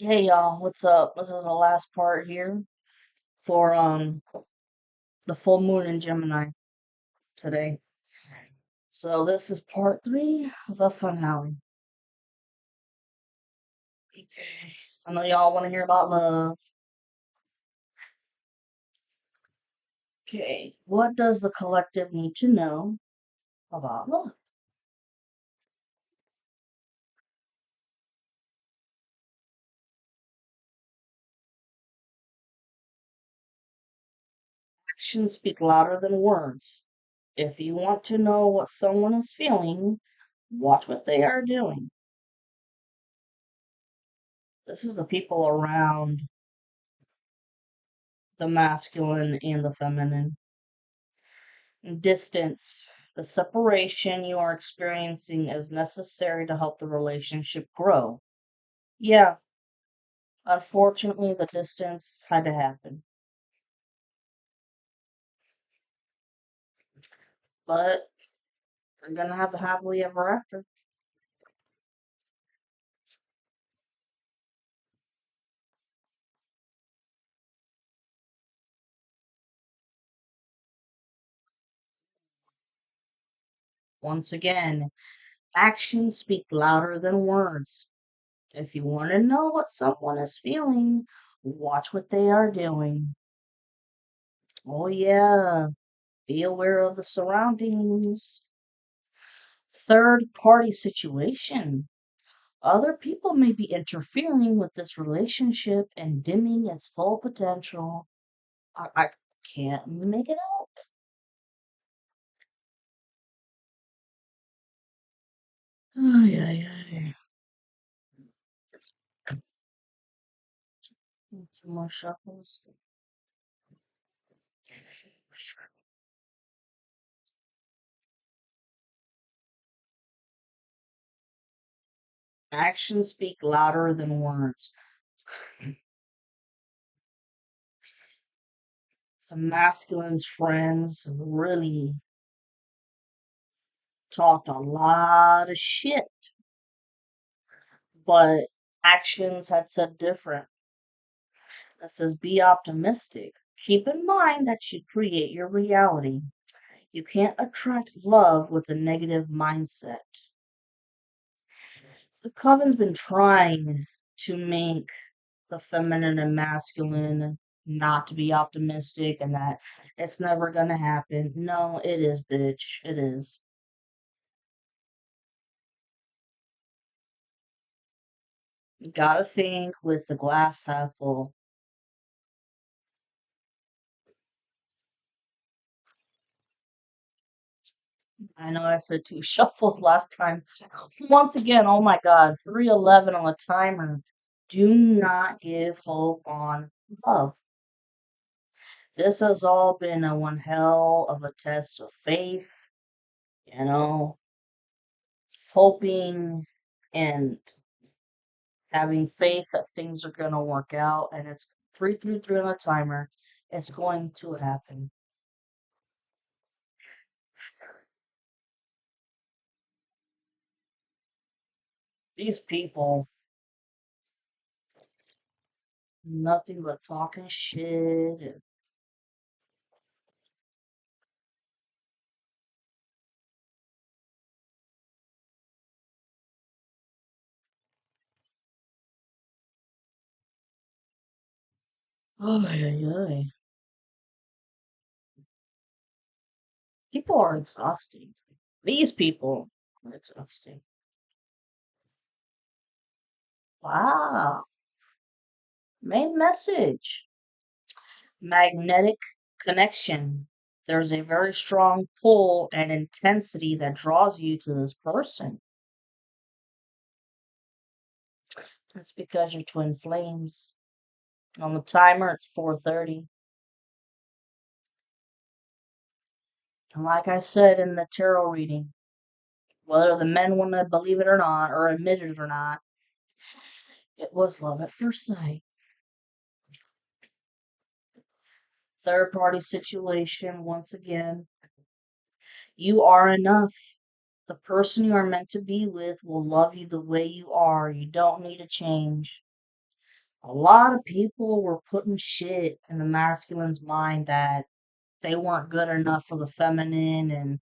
Hey y'all, what's up? This is the last part here for the full moon in Gemini today. So this is part three of the finale. Okay. I know y'all want to hear about love. Okay. What does the collective need to know about love? Actions speak louder than words. If you want to know what someone is feeling, watch what they are doing. This is the people around the masculine and the feminine. Distance. The separation you are experiencing is necessary to help the relationship grow. Yeah, unfortunately, the distance had to happen. But we're gonna have the happily ever after. Once again, actions speak louder than words. If you want to know what someone is feeling, watch what they are doing. Oh, yeah, be aware of the surroundings. Third party situation. Other people may be interfering with this relationship and dimming its full potential. I can't make it up. Ay, ay, ay. Two more shuffles. Actions speak louder than words. The masculine's friends really talked a lot of shit, but actions had said different. It says be optimistic. Keep in mind that you create your reality. You can't attract love with a negative mindset. The coven's been trying to make the feminine and masculine not to be optimistic and that it's never gonna happen. No, it is, bitch. It is. You gotta think with the glass half full. I know I said two shuffles last time. Once again, oh my god, 311 on the timer. Do not give hope on love. This has all been a one hell of a test of faith, you know, hoping and having faith that things are going to work out. And it's 333 on the timer. It's going to happen. These people, nothing but talking shit. And, oh, yeah. People are exhausting. These people are exhausting. Wow. Main message. Magnetic connection. There's a very strong pull and intensity that draws you to this person. That's because you're twin flames. On the timer, it's 4:30. And like I said in the tarot reading, whether the men want to believe it or not, or admit it or not, it was love at first sight. Third party situation, once again, you are enough. The person you are meant to be with will love you the way you are. You don't need to change. A lot of people were putting shit in the masculine's mind that they weren't good enough for the feminine and,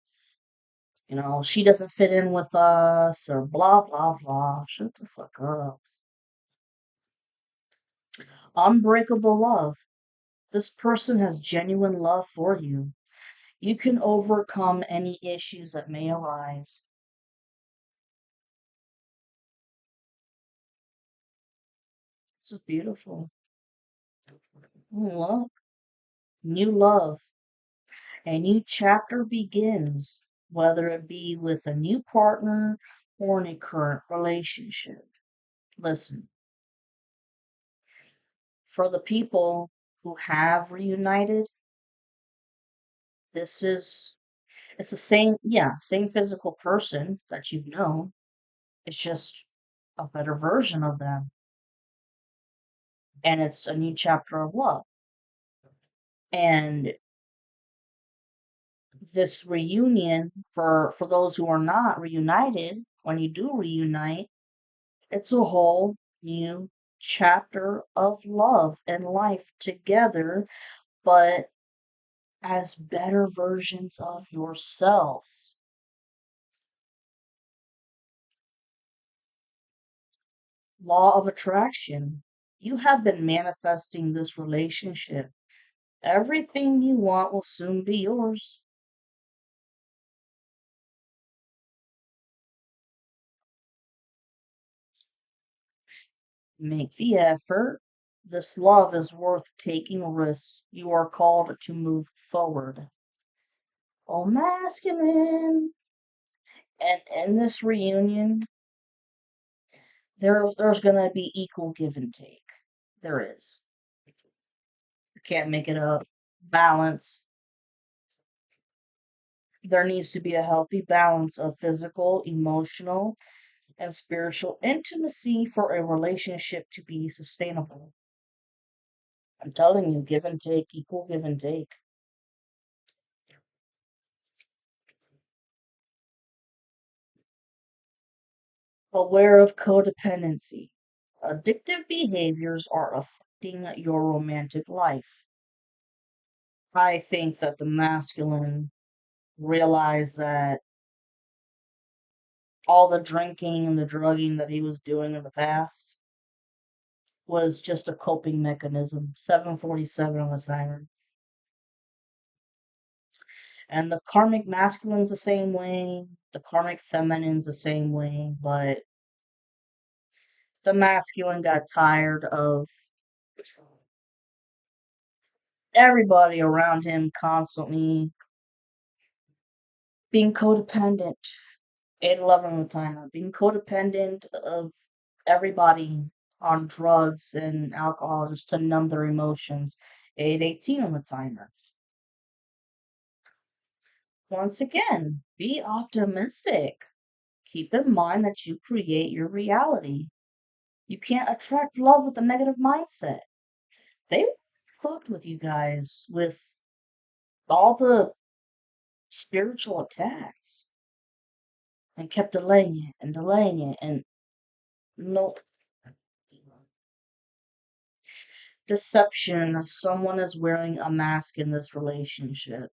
she doesn't fit in with us or blah, blah, blah. Shut the fuck up. Unbreakable love. This person has genuine love for you. You can overcome any issues that may arise. This is beautiful. Look, new love. A new chapter begins, whether it be with a new partner or in a current relationship. Listen, for the people who have reunited, this is it's the same, yeah, same physical person that you've known. It's just a better version of them, and it's a new chapter of love. And this reunion, for those who are not reunited, when you do reunite, it's a whole new chapter of love and life together, but as better versions of yourselves. Law of attraction. You have been manifesting this relationship. Everything you want will soon be yours. Make the effort. This love is worth taking risks. You are called to move forward. Oh, masculine. And in this reunion, there's gonna be equal give and take. There is. You can't make it up. Balance. There needs to be a healthy balance of physical, emotional, and spiritual intimacy for a relationship to be sustainable. I'm telling you, give and take, equal give and take. Aware of codependency. Addictive behaviors are affecting your romantic life. I think that the masculine realized that all the drinking and the drugging that he was doing in the past was just a coping mechanism. 7:47 on the timer. And the karmic masculine's the same way, the karmic feminine's the same way, but the masculine got tired of everybody around him constantly being codependent. 8:11 on the timer. Being codependent of everybody on drugs and alcohol just to numb their emotions. 8:18 on the timer. Once again, be optimistic. Keep in mind that you create your reality. You can't attract love with a negative mindset. They fucked with you guys with all the spiritual attacks and kept delaying it, and no deception. Someone is wearing a mask in this relationship.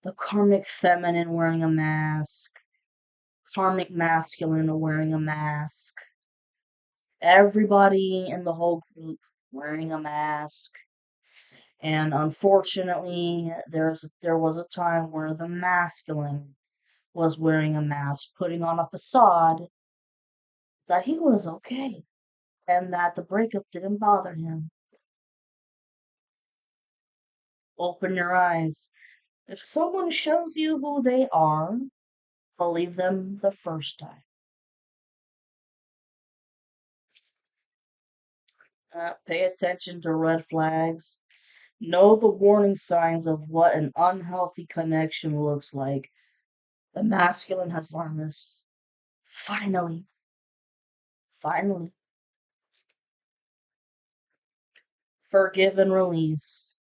The karmic feminine wearing a mask, karmic masculine wearing a mask, everybody in the whole group wearing a mask. And unfortunately, there was a time where the masculine was wearing a mask, putting on a facade that he was okay and that the breakup didn't bother him. Open your eyes. If someone shows you who they are, believe them the first time. Pay attention to red flags. Know the warning signs of what an unhealthy connection looks like. The masculine has learned this. Finally, finally. Forgive and release.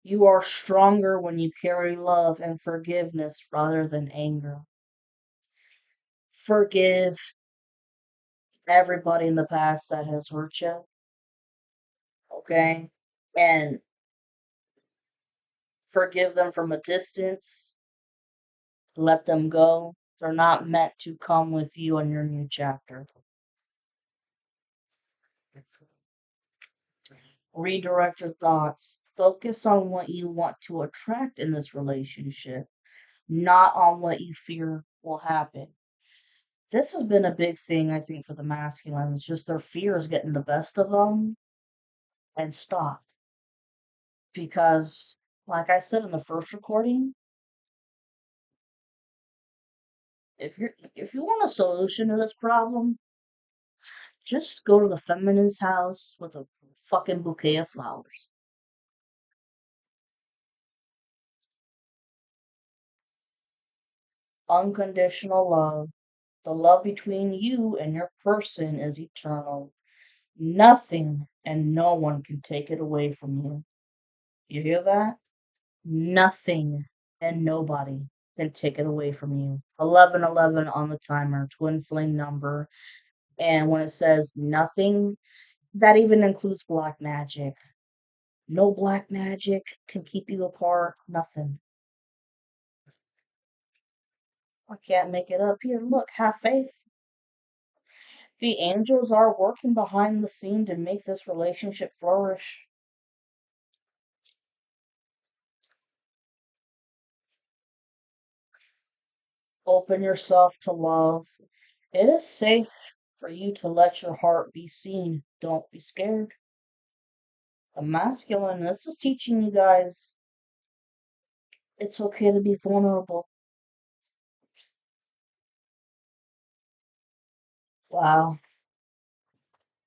You are stronger when you carry love and forgiveness rather than anger. Forgive everybody in the past that has hurt you, okay? And forgive them from a distance, let them go. They're not meant to come with you on your new chapter. Redirect your thoughts. Focus on what you want to attract in this relationship, not on what you fear will happen. This has been a big thing, I think, for the masculines. Just their fear is getting the best of them and stop. Because, like I said in the first recording, if you want a solution to this problem, just go to the feminine's house with a fucking bouquet of flowers. Unconditional love. The love between you and your person is eternal. Nothing and no one can take it away from you. You hear that? Nothing and nobody can take it away from you. 1111 on the timer, twin flame number. And when it says nothing, that even includes black magic. No black magic can keep you apart. Nothing. I can't make it up here. Look, have faith. The angels are working behind the scene to make this relationship flourish. Open yourself to love. It is safe for you to let your heart be seen. Don't be scared. The masculine, this is teaching you guys it's okay to be vulnerable. Wow.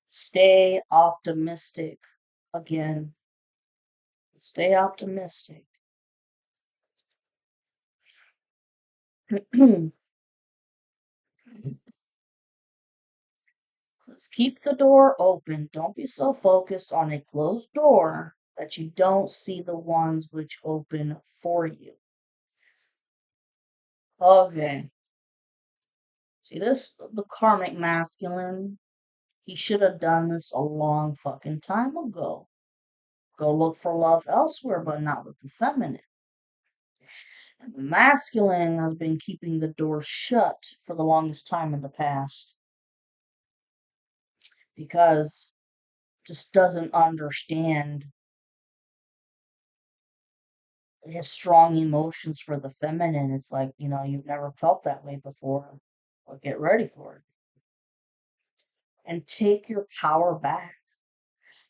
Stay optimistic. Again, stay optimistic. Just keep the door open. Don't be so focused on a closed door that you don't see the ones which open for you. Okay. See this the karmic masculine. He should have done this a long fucking time ago. Go look for love elsewhere, but not with the feminine. And the masculine has been keeping the door shut for the longest time in the past because just doesn't understand his strong emotions for the feminine. It's like, you've never felt that way before. Well, get ready for it. And take your power back.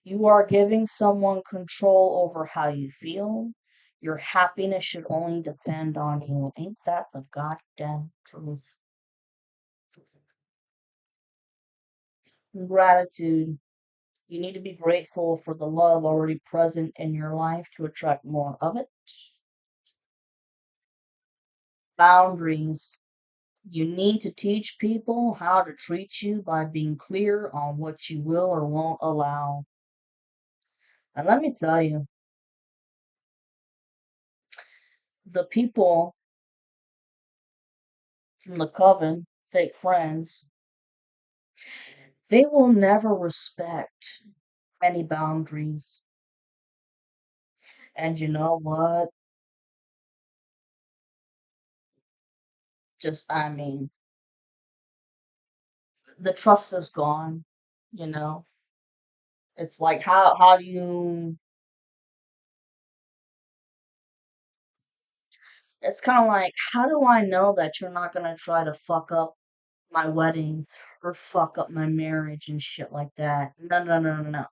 You are giving someone control over how you feel. Your happiness should only depend on you. Ain't that the goddamn truth? Gratitude. You need to be grateful for the love already present in your life to attract more of it. Boundaries. You need to teach people how to treat you by being clear on what you will or won't allow. And let me tell you, the people from the coven, fake friends, they will never respect any boundaries. And you know what? I mean, the trust is gone, you know? It's like, how do you, it's kind of like, how do I know that you're not going to try to fuck up my wedding or fuck up my marriage and shit like that? No, no, no, no, no.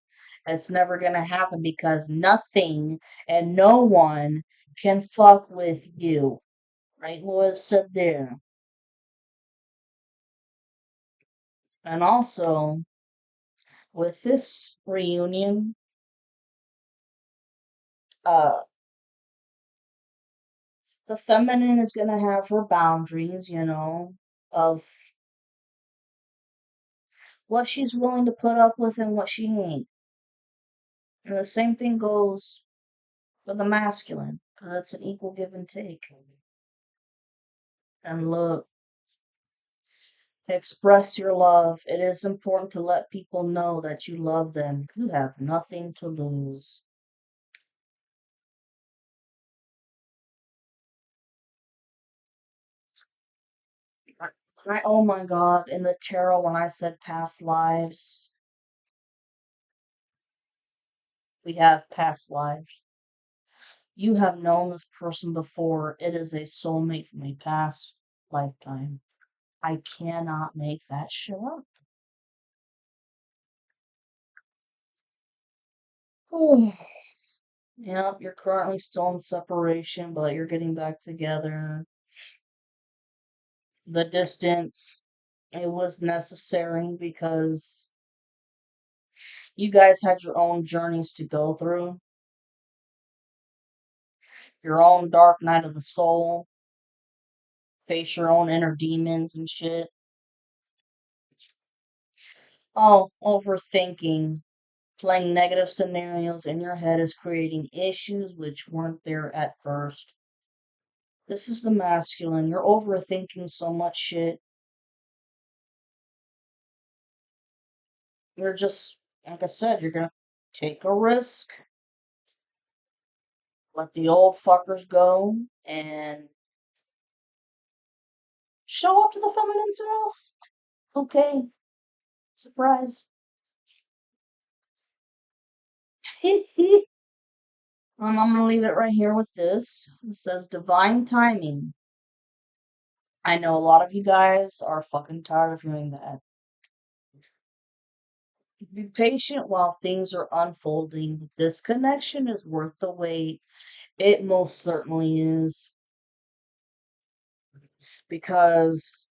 It's never going to happen because nothing and no one can fuck with you. Right, Louis said there. And also, with this reunion, uh, the feminine is gonna have her boundaries, of what she's willing to put up with and what she ain't. And the same thing goes for the masculine, because it's an equal give and take. And look, Express your love. It is important to let people know that you love them. You have nothing to lose. Oh my God, in the tarot, when I said past lives, we have past lives. You have known this person before. It is a soulmate from a past lifetime. I cannot make that shit up. Yep, you're currently still in separation, but you're getting back together. The distance, it was necessary because you guys had your own journeys to go through, your own dark night of the soul, face your own inner demons and shit. Oh, overthinking. Playing negative scenarios in your head is creating issues which weren't there at first. This is the masculine. You're overthinking so much shit. You're just, like I said, you're gonna take a risk, let the old fuckers go, and show up to the feminine's house. Okay, surprise. I'm gonna leave it right here with this. It says divine timing. I know a lot of you guys are fucking tired of hearing that. Be patient while things are unfolding. This connection is worth the wait. It most certainly is. Because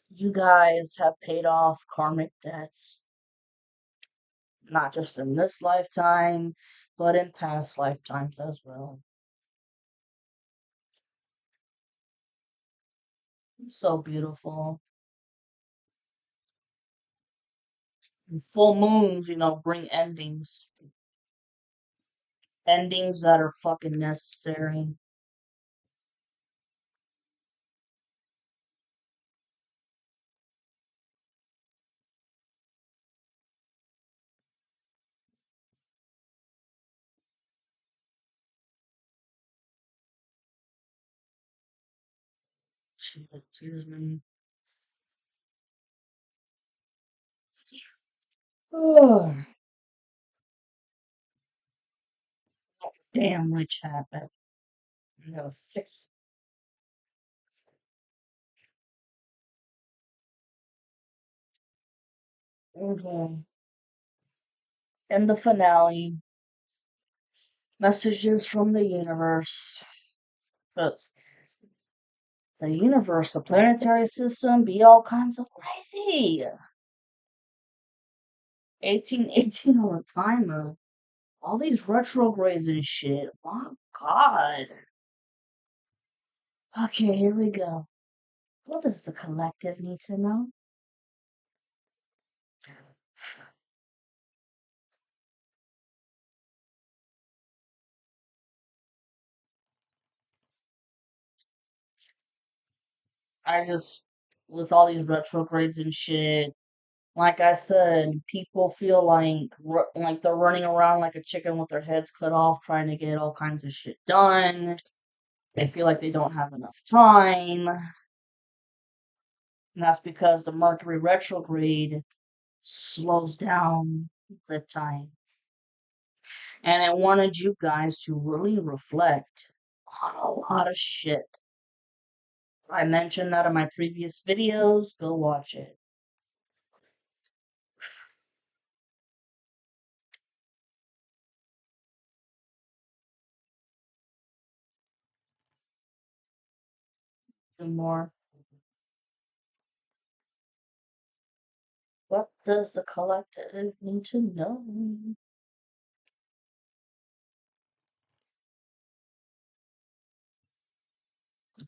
you guys have paid off karmic debts, not just in this lifetime, but in past lifetimes as well. So beautiful. And full moons, bring endings. Endings that are fucking necessary. Excuse me. Oh, damn witch happened. No, fix it. Okay. And the finale. Messages from the universe. But the universe, the planetary system, be all kinds of crazy. 1818 on the timer. All these retrogrades and shit. My God. Okay, here we go. What does the collective need to know? I just, with all these retrogrades and shit, like I said, people feel like they're running around like a chicken with their heads cut off, trying to get all kinds of shit done. They feel like they don't have enough time. And that's because the Mercury retrograde slows down the time. And I wanted you guys to really reflect on a lot of shit. I mentioned that in my previous videos. Go watch it. Do more. What does the collective need to know?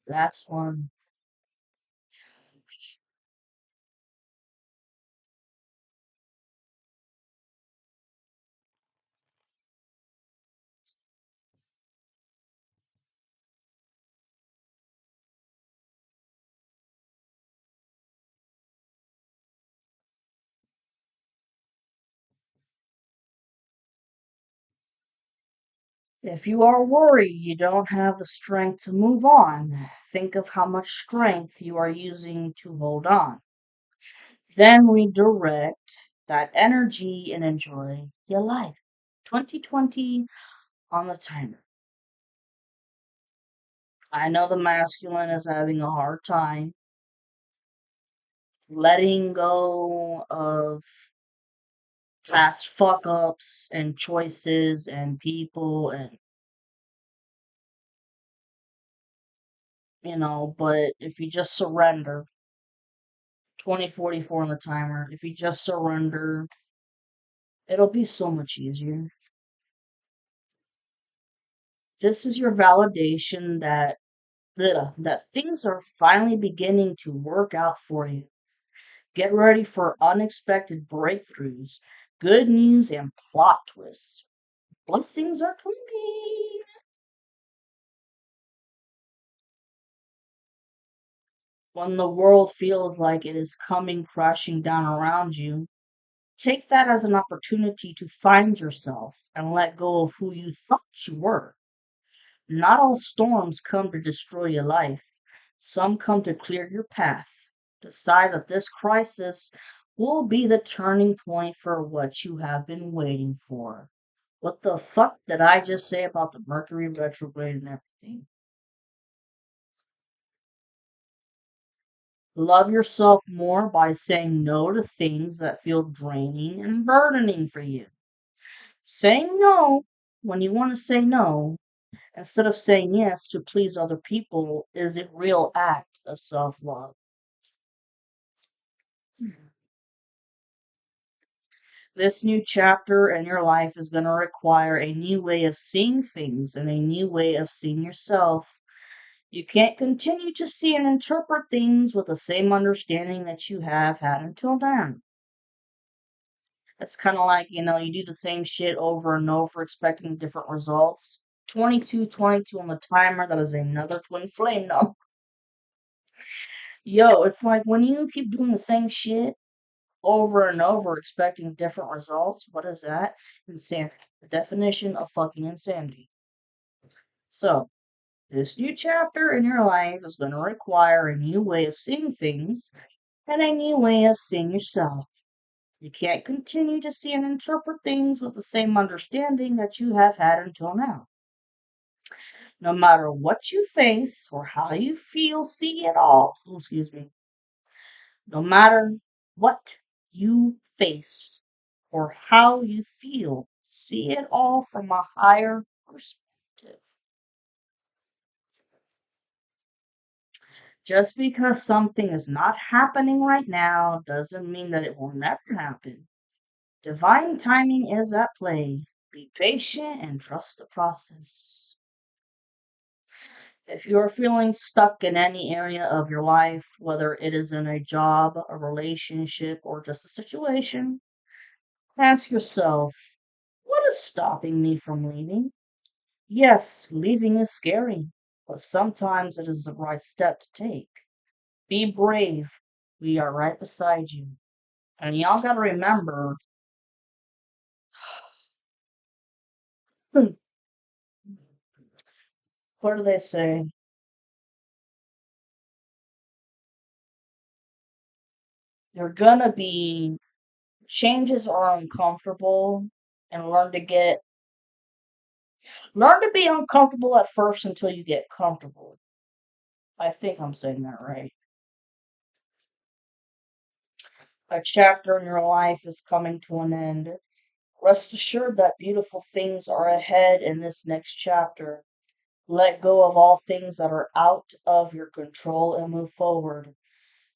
That's one. If you are worried you don't have the strength to move on, think of how much strength you are using to hold on. Then redirect that energy and enjoy your life. 2020 on the timer. I know the masculine is having a hard time letting go of past fuck ups and choices and people and but if you just surrender, 2044 on the timer, if you just surrender, it'll be so much easier. This is your validation that things are finally beginning to work out for you. Get ready for unexpected breakthroughs, good news, and plot twists. Blessings are coming. When the world feels like it is coming crashing down around you, take that as an opportunity to find yourself and let go of who you thought you were. Not all storms come to destroy your life. Some come to clear your path. Decide that this crisis will be the turning point for what you have been waiting for. What the fuck did I just say about the Mercury retrograde and everything? Love yourself more by saying no to things that feel draining and burdening for you. Saying no when you want to say no instead of saying yes to please other people is a real act of self love. This new chapter in your life is going to require a new way of seeing things and a new way of seeing yourself. You can't continue to see and interpret things with the same understanding that you have had until now. It's kind of like, you do the same shit over and over expecting different results. 2222 on the timer, that is another twin flame number. Yo, it's like when you keep doing the same shit over and over expecting different results, what is that? Insanity. The definition of fucking insanity. So, this new chapter in your life is going to require a new way of seeing things and a new way of seeing yourself. You can't continue to see and interpret things with the same understanding that you have had until now. No matter what you face or how you feel, see it all. Oh, excuse me. No matter what you face or how you feel, see it all from a higher perspective. Just because something is not happening right now doesn't mean that it will never happen. Divine timing is at play. Be patient and trust the process. If you're feeling stuck in any area of your life, whether it is in a job, a relationship, or just a situation, ask yourself, what is stopping me from leaving? Yes, leaving is scary, but sometimes it is the right step to take. Be brave. We are right beside you. And y'all gotta remember, what do they say? You're gonna be, changes are uncomfortable, and learn to be uncomfortable at first until you get comfortable. I think I'm saying that right. A chapter in your life is coming to an end. Rest assured that beautiful things are ahead in this next chapter. Let go of all things that are out of your control and move forward.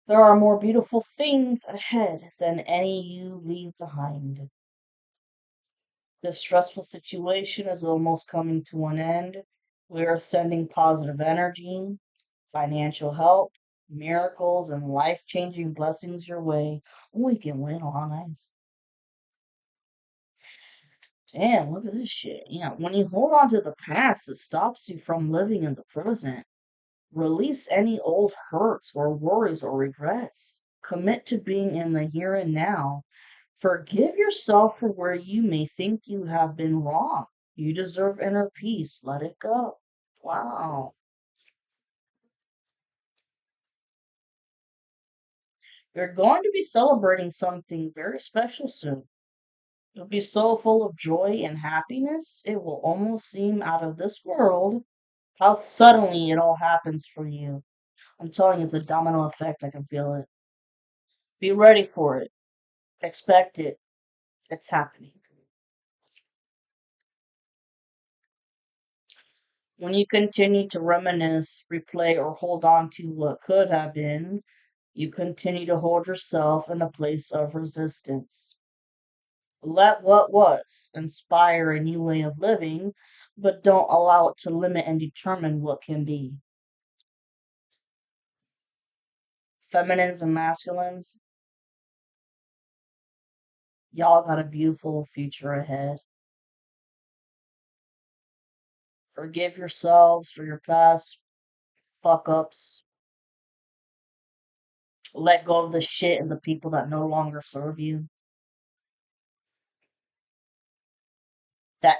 There are more beautiful things ahead than any you leave behind. This stressful situation is almost coming to an end. We are sending positive energy, financial help, miracles, and life changing blessings your way. We can win on ice. Damn, look at this shit. When you hold on to the past, it stops you from living in the present. Release any old hurts or worries or regrets. Commit to being in the here and now. Forgive yourself for where you may think you have been wrong. You deserve inner peace. Let it go. Wow. You're going to be celebrating something very special soon. You'll be so full of joy and happiness, it will almost seem out of this world how suddenly it all happens for you. I'm telling you, it's a domino effect. I can feel it. Be ready for it. Expect it. It's happening. When you continue to reminisce, replay, or hold on to what could have been, you continue to hold yourself in a place of resistance. Let what was inspire a new way of living, but don't allow it to limit and determine what can be. Feminines and masculines, y'all got a beautiful future ahead. Forgive yourselves for your past fuck ups. Let go of the shit and the people that no longer serve you.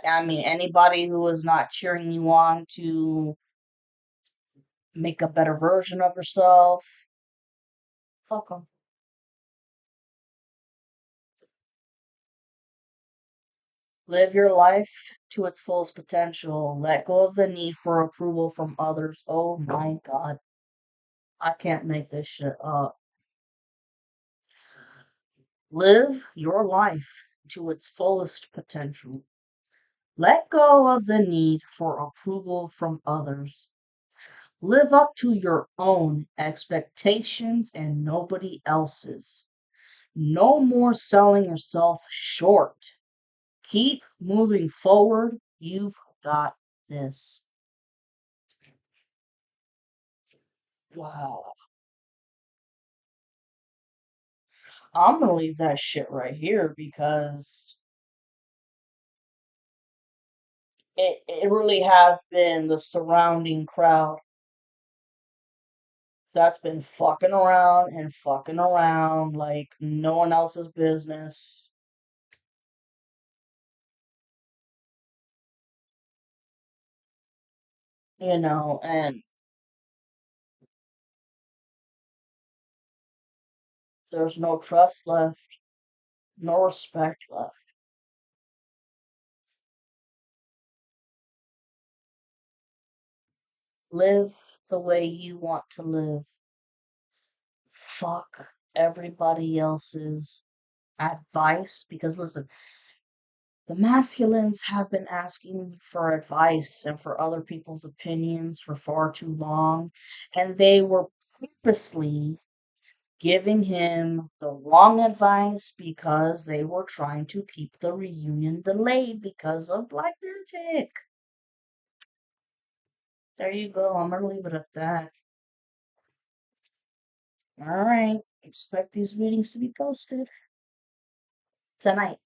Anybody who is not cheering you on to make a better version of yourself, fuck them. Live your life to its fullest potential. Let go of the need for approval from others. Oh my god. I can't make this shit up. Live your life to its fullest potential. Let go of the need for approval from others. Live up to your own expectations and nobody else's. No more selling yourself short. Keep moving forward. You've got this. Wow. I'm gonna leave that shit right here because it really has been the surrounding crowd that's been fucking around like no one else's business, and there's no trust left, no respect left. Live the way you want to live. Fuck everybody else's advice because listen, the masculines have been asking for advice and for other people's opinions for far too long, and they were purposely giving him the wrong advice because they were trying to keep the reunion delayed because of black magic. There you go. I'm gonna leave it at that. All right. Expect these readings to be posted tonight.